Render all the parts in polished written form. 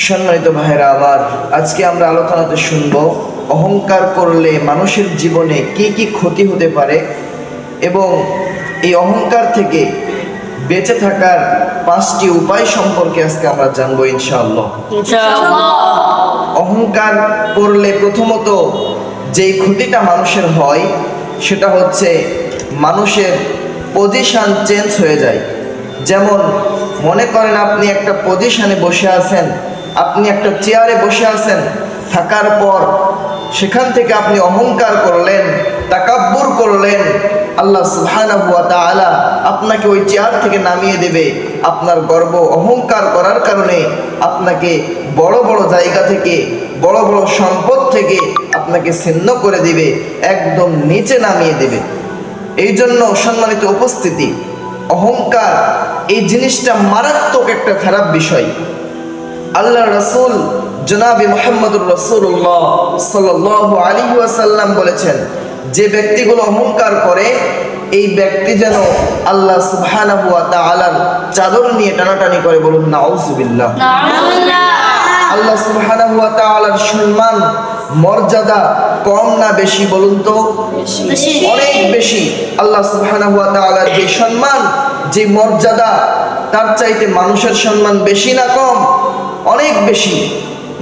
সম্মানিত ভাইরা আমার, আজকে আমরা আলোচনাতে শুনব অহংকার করলে মানুষের জীবনে কি কি ক্ষতি হতে পারে এবং এই অহংকার থেকে বেঁচে থাকার 5টি উপায় সম্পর্কে আজকে আমরা জানবো ইনশাআল্লাহ। অহংকার করলে প্রথমত যেই ক্ষতিটা মানুষের হয় সেটা হচ্ছে মানুষের পজিশন চেঞ্জ হয়ে যায়। যেমন মনে করেন আপনি একটা পজিশনে বসে আছেন, আপনি একটা চেয়ারে বসে আছেন, থাকার পর সেখান থেকে আপনি অহংকার করলেন, তাকাব্বুর করলেন, আল্লাহ সুবহানাহু ওয়া তাআলা আপনাকে ওই চেয়ার থেকে নামিয়ে দেবে। আপনার গর্ব অহংকার করার কারণে আপনাকে বড় বড় জায়গা থেকে, বড় বড় সম্পদ থেকে আপনাকে ছিন্ন করে দিবে, একদম নিচে নামিয়ে দেবে। এই জন্য সম্মানিত উপস্থিতি, অহংকার এই জিনিসটা মারাত্মক একটা খারাপ বিষয়। আল্লাহ রাসূল জনাবে মুহাম্মদুর রাসূলুল্লাহ সাল্লাল্লাহু আলাইহি ওয়াসাল্লাম বলেছেন, যে ব্যক্তিগুলো অহংকার করে এই ব্যক্তি যেন আল্লাহ সুবহানাহু ওয়া তাআলার চাদর নিয়ে টানাটানি করে। বলুন নাউযুবিল্লাহ। আল্লাহ সুবহানাহু ওয়া তাআলার সম্মান মর্যাদা কম না বেশি? বলুন তো অনেক বেশি। আল্লাহ সুবহানাহু ওয়া তাআলার যে সম্মান, যে মর্যাদা, তার চাইতে মানুষের সম্মান বেশি না কম? অনেক বেশি।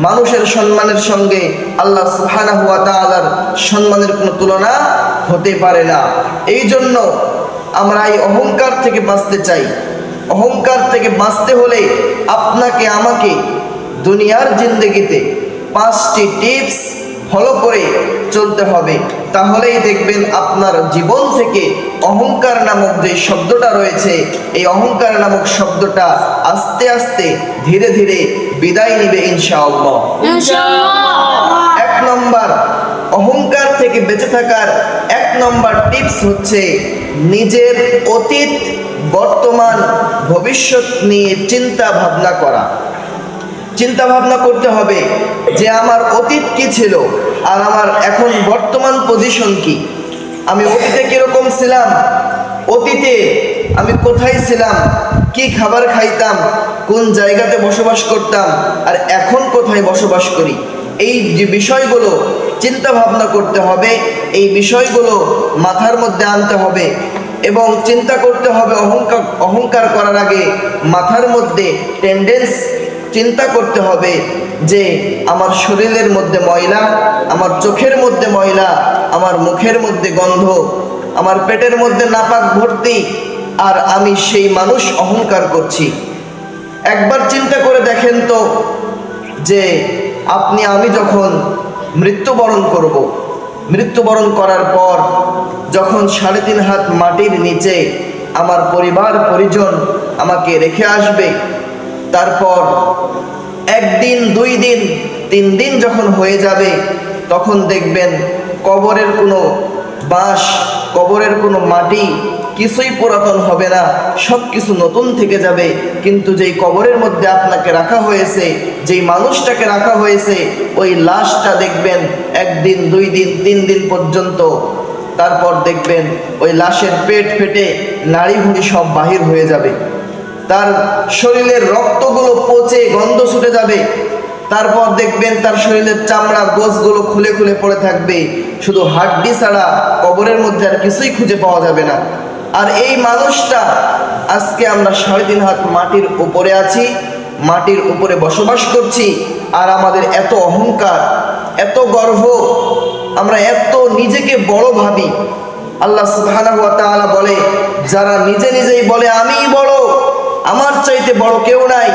মানুষের সম্মানের সঙ্গে আল্লাহ সুবহানাহু ওয়া তাআলার সম্মানের কোনো তুলনা হতে পারে না। এই জন্য আমরা এই অহংকার থেকে বাঁচতে চাই। অহংকার থেকে বাঁচতে হলে আপনাকে আমাকে দুনিয়ার জিন্দেগিতে 5টি টিপস ফলো করে চলতে হবে। তাহলেই দেখবেন আপনার জীবন থেকে অহংকার নামক যে শব্দটা রয়েছে, এই অহংকার নামক শব্দটা আস্তে আস্তে ধীরে ধীরে বিদায় নিবে ইনশাআল্লাহ। 1 নম্বর, অহংকার থেকে বেঁচে থাকার 1 নম্বর টিপস হচ্ছে নিজের অতীত, বর্তমান, ভবিষ্যৎ নিয়ে চিন্তা ভাবনা করা। চিন্তা ভাবনা করতে হবে যে আমার অতীত কি ছিল আর আমার এখন বর্তমান পজিশন কি। আমি অতীতে কিরকম ছিলাম, অতীতে আমি কোথায় ছিলাম, কি খাবার খাইতাম, কোন জায়গাতে বসবাস করতাম, আর এখন কোথায় বসবাস করি। এই যে বিষয়গুলো চিন্তা ভাবনা করতে হবে, এই বিষয়গুলো মাথার মধ্যে আনতে হবে এবং চিন্তা করতে হবে। অহংকার করার আগে মাথার মধ্যে চিন্তা করতে হবে যে আমার শরীরের মধ্যে ময়লা, আমার চোখের মধ্যে ময়লা, আমার মুখের মধ্যে গন্ধ, আমার পেটের মধ্যে নাপাক ভর্তি, আর আমি সেই মানুষ অহংকার করছি। একবার চিন্তা করে দেখেন তো যে আমি যখন মৃত্যুবরণ করব, মৃত্যুবরণ করার পর যখন 3.5 হাত মাটির নিচে আমার পরিবার পরিজন আমাকে রেখে আসবে, তারপর 1 দিন 2 দিন 3 দিন যখন হয়ে যাবে, তখন দেখবেন কবরের কোনো বাঁশ, কবরের কোনো মাটি কিছুই পুরাতন হবে না, সব কিছু নতুন থেকে যাবে। কিন্তু যেই কবরের মধ্যে আপনাকে রাখা হয়েছে, যেই মানুষটাকে রাখা হয়েছে, ওই লাশটা দেখবেন 1 দিন 2 দিন 3 দিন পর্যন্ত, তারপর দেখবেন ওই লাশের পেট ফেটে নাড়ি ভুঁড়ি সব বাহির হয়ে যাবে, তার শরীরের রক্তগুলো পচে গন্ধ ছুটে যাবে, তারপর দেখবেন তার শরীরের চামড়া গোছগুলো খুলে খুলে পড়ে থাকবে, শুধু হাড্ডি ছাড়া কবরের মধ্যে আর কিছুই খুঁজে পাওয়া যাবে না। আর এই মানুষটা, আজকে আমরা 3.5 হাত মাটির উপরে আছি, মাটির উপরে বসবাস করছি, আর আমাদের এত অহংকার, এত গর্ব, আমরা এত নিজেকে বড় ভাবি। আল্লাহ সুবহানাহু ওয়া তাআলা বলে, যারা নিজে নিজেই বলে আমিই বড়, আমার চাইতে বড় কেউ নাই,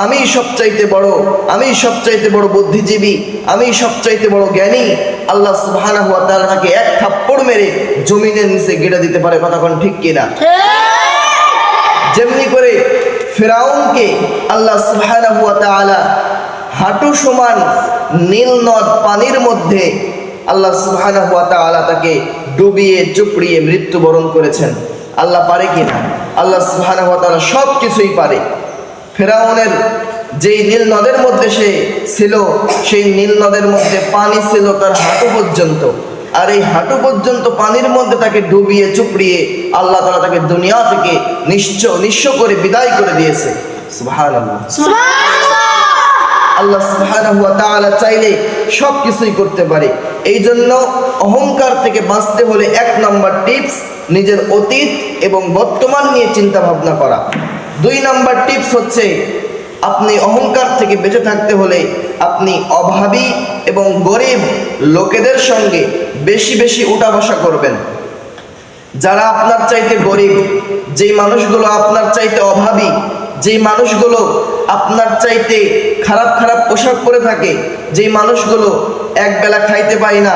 আমি সবচাইতে বড়, আমি সবচাইতে বড় বুদ্ধিজীবী, আমি সবচাইতে বড় জ্ঞানী, আল্লাহ সুবহানাহু ওয়া তাআলা তাকে 1 থাপ্পড় মেরে জমিনের নিচে গেড়ে দিতে পারে। কথা কোন ঠিক কিনা? যেমনি করে ফিরাউনকে আল্লাহ সুবহানাহু ওয়া তাআলা হাঁটু সমান নীল নদ পানির মধ্যে আল্লাহ সুবহানাহু ওয়া তাআলা তাকে ডুবিয়ে চুপড়িয়ে মৃত্যুবরণ করেছেন। আল্লাহ পারে কিনা? আল্লাহ সুবহানাহু ওয়া তাআলা সব কিছুই পারে। ফিরাউনের যেই নীল নদের মধ্যে সে ছিল, সেই নীল নদের মধ্যে পানি ছিল তার হাঁটু পর্যন্ত, আর এই হাঁটু পর্যন্ত পানির মধ্যে তাকে ডুবিয়ে চুপড়িয়ে আল্লাহ তাআলা তাকে দুনিয়া থেকে নিঃস্ব করে বিদায় করে দিয়েছে। সুবহানাল্লাহ। আল্লাহ সুবহানাহু ওয়া তাআলা চাইলে সব কিছুই করতে পারে। এই জন্য অহংকার থেকে বাঁচতে হলে 1 নম্বর টিপস নিজের অতীত এবং বর্তমান নিয়ে চিন্তা ভাবনা করা। 2 নম্বর টিপস হচ্ছে আপনি অহংকার থেকে বেঁচে থাকতে হলে আপনি অভাবী এবং গরিব লোকেদের সঙ্গে বেশি বেশি উঠা বসা করবেন। যারা আপনার চাইতে গরিব, যেই মানুষগুলো আপনার চাইতে অভাবী, যেই মানুষগুলো আপনার চাইতে খারাপ খারাপ পোশাক পরে থাকে, যেই মানুষগুলো একবেলা খাইতে পায় না,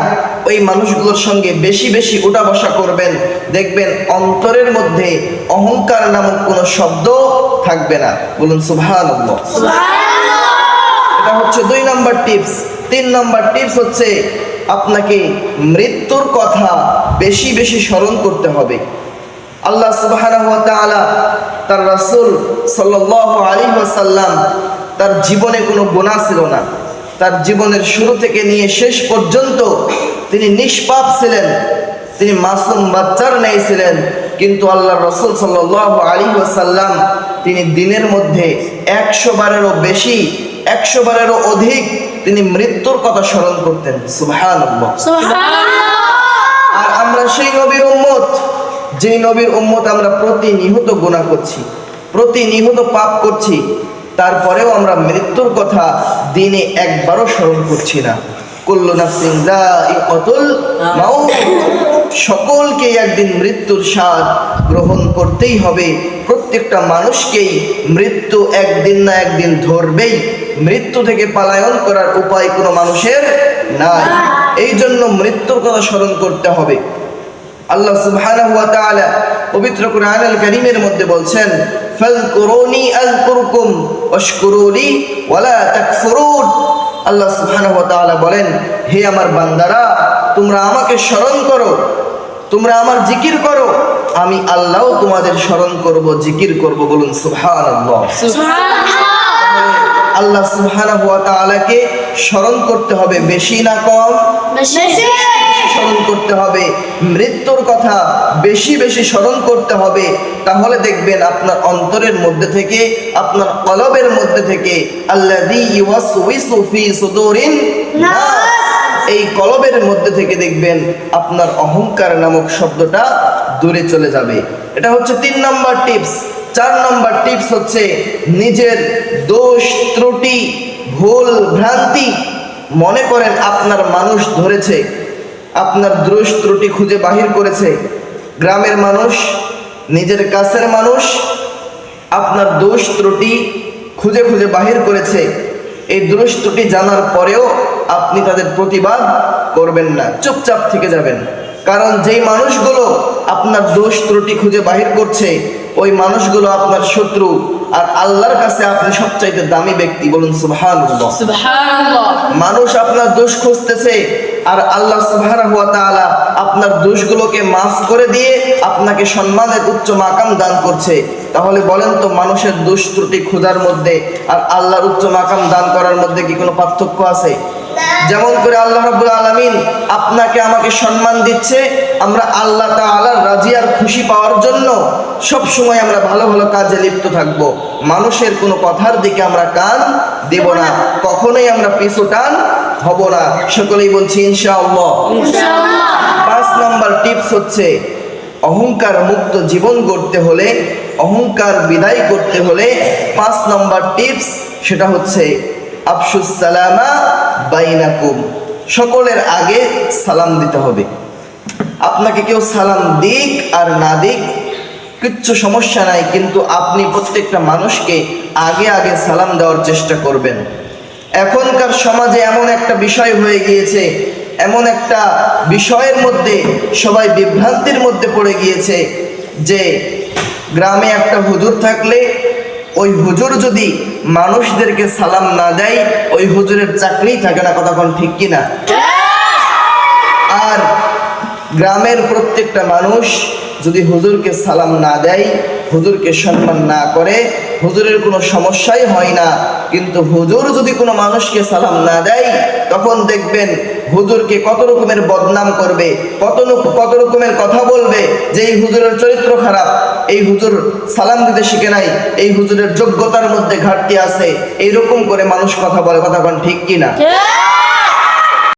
ওই মানুষগুলোর সঙ্গে বেশি বেশি উঠা বসা করবেন। দেখবেন অন্তরের মধ্যে অহংকার নামক কোনো শব্দ থাকবে না। বলুন সুবহানাল্লাহ। এটা হচ্ছে 2 নম্বর টিপস। 3 নম্বর টিপস হচ্ছে আপনাকে মৃত্যুর কথা বেশি বেশি স্মরণ করতে হবে। আল্লাহ সুবহানাহু ওয়া তাআলা তার রাসূল সাল্লাল্লাহু আলাইহি ওয়াসাল্লাম তার জীবনে কোনো গুনাহ ছিল না। তার জীবনের শুরু থেকে নিয়ে শেষ পর্যন্ত তিনি নিষ্পাপ ছিলেন, তিনি মাসুম বাচ্চার ন্যায় ছিলেন। কিন্তু আল্লাহর রাসূল সাল্লাল্লাহু আলাইহি ওয়াসাল্লাম তিনি দিনের মধ্যে 100 বারেরও বেশি, 100 বারেরও অধিক তিনি মৃত্যুর কথা স্মরণ করতেন। সুবহানাল্লাহ। আর আমরা সেই নবীর উম্মত, যেই নবীর উম্মত আমরা প্রতিনিয়ত গুনাহ করছি, প্রতিনিয়ত পাপ করছি, তারপরেও আমরা মৃত্যুর কথা দিনে একবারও স্মরণ করছি না। কুল্লু নাফসিন যায়িকাতুল মাউত, সকলকে একদিন মৃত্যুর স্বাদ গ্রহণ করতেই হবে। প্রত্যেকটা মানুষকেই মৃত্যু একদিন না একদিন ধরবেই। মৃত্যু থেকে পলায়ন করার উপায় কোনো মানুষের নাই। এই জন্য মৃত্যুর কথা স্মরণ করতে হবে। আল্লাহ সুবহানাহু ওয়া তাআলা পবিত্র কুরআনুল কারীমের মধ্যে বলছেন, ফাযকুরুনি আযকুরকুম ওয়াশকুরুলি ওয়ালা তাকফুরুন। আল্লাহ সুবহানাহু ওয়া তাআলা বলেন, হে আমার বান্দারা, তোমরা আমাকে স্মরণ করো, তোমরা আমার জিকির করো, আমি আল্লাহও তোমাদের স্মরণ করব, জিকির করব। বলুন সুবহানাল্লাহ। আল্লাহ সুবহানাহু ওয়া তাআলাকে স্মরণ করতে হবে বেশি না কম? বেশি স্মরণ করতে হবে। মৃত্যুর কথা বেশি বেশি স্মরণ করতে হবে। তাহলে দেখবেন আপনার অন্তরের মধ্যে থেকে, আপনার কলবের মধ্যে থেকে আল্লাযী ইউওয়াসউইসু ফি সুদুরিন নাস, এই কলবের মধ্যে থেকে দেখবেন আপনার অহংকার নামক শব্দটা দূরে চলে যাবে। এটা হচ্ছে 3 নম্বর টিপস। 4 নম্বর টিপস হচ্ছে নিজের দোষ ত্রুটি ভুল ভ্রান্তি, মনে করেন আপনার মানুষ ধরেছে, আপনার দোষ ত্রুটি খুঁজে বাহির করেছে, গ্রামের মানুষ, নিজের কাছের মানুষ আপনার দোষ ত্রুটি খুঁজে খুঁজে বাহির করেছে। এই দোষ ত্রুটি জানার পরেও আপনি তাদের প্রতিবাদ করবেন না, চুপচাপ থেকে যাবেন। কারণ যেই মানুষগুলো আপনার দোষ ত্রুটি খুঁজে বাহির করছে, ওই মানুষগুলো আপনার শত্রু। আর আল্লাহর কাছে আপনি সবচাইতে দামি ব্যক্তি। বলুন সুবহানাল্লাহ। সুবহানাল্লাহ। মানুষ আপনার দোষ খুঁজতেছে, আর আল্লাহ সুবহানাহু ওয়া তাআলা আপনার দোষগুলোকে মাফ করে দিয়ে আপনাকে সম্মানের উচ্চ মাকাম দান করছে। তাহলে বলেন তো, মানুষের দোষ ত্রুটি খোঁজার মধ্যে আর আল্লাহর উচ্চ মাকাম দান করার মধ্যে কি কোনো পার্থক্য আছে? যেমন করে আল্লাহ রাব্বুল আলামিন আপনাকে আমাকে সম্মান দিচ্ছে, আমরা আল্লাহ তাআলার রাজি আর খুশি পাওয়ার জন্য সব সময় আমরা ভালো ভালো কাজে লিপ্ত থাকব। মানুষের কোনো কথার দিকে আমরা কান দেব না, কখনোই আমরা পিছু টান হব না। সকলেই বলছি ইনশাআল্লাহ। 5 নম্বর টিপস হচ্ছে অহংকার মুক্ত জীবন গড়তে হলে, অহংকার বিদায় করতে হলে 5 নম্বর টিপস, সেটা হচ্ছে আফশুস সালামা বাইনাকুম। সকলের আগে সালাম দিতে হবে। আপনাকে কেউ সালাম দিক আর না দিক কিচ্ছু সমস্যা নাই, কিন্তু আপনি প্রত্যেকটা মানুষকে আগে আগে সালাম দেওয়ার চেষ্টা করবেন। এখনকার সমাজে এমন একটা বিষয় হয়ে গিয়েছে, এমন একটা বিষয়ের মধ্যে সবাই বিভ্রান্তির মধ্যে পড়ে গিয়েছে যে গ্রামে একটা হুজুর থাকলে ওই হুজুর যদি মানুষদেরকে সালাম না দেয়, ওই হুজুরের চাকরি থাকে না। কথা কোন ঠিক কিনা? আর গ্রামের প্রত্যেকটা মানুষ যদি হুজুরকে সালাম না দেয়, হুজুরকে সম্মান না করে, হুজুরের কোনো সমস্যাই হয় না। কিন্তু হুজুর যদি কোনো মানুষকে সালাম না দেয়, তখন দেখবেন হুজুরকে কত রকমের বদনাম করবে, কত রকমের কথা বলবে যে এই হুজুরের চরিত্র খারাপ, এই হুজুর সালাম দিতে শিখে নাই, এই হুজুরের যোগ্যতার মধ্যে ঘাটতি আছে, এইরকম করে মানুষ কথা বলে। কথা বলেন ঠিক কিনা?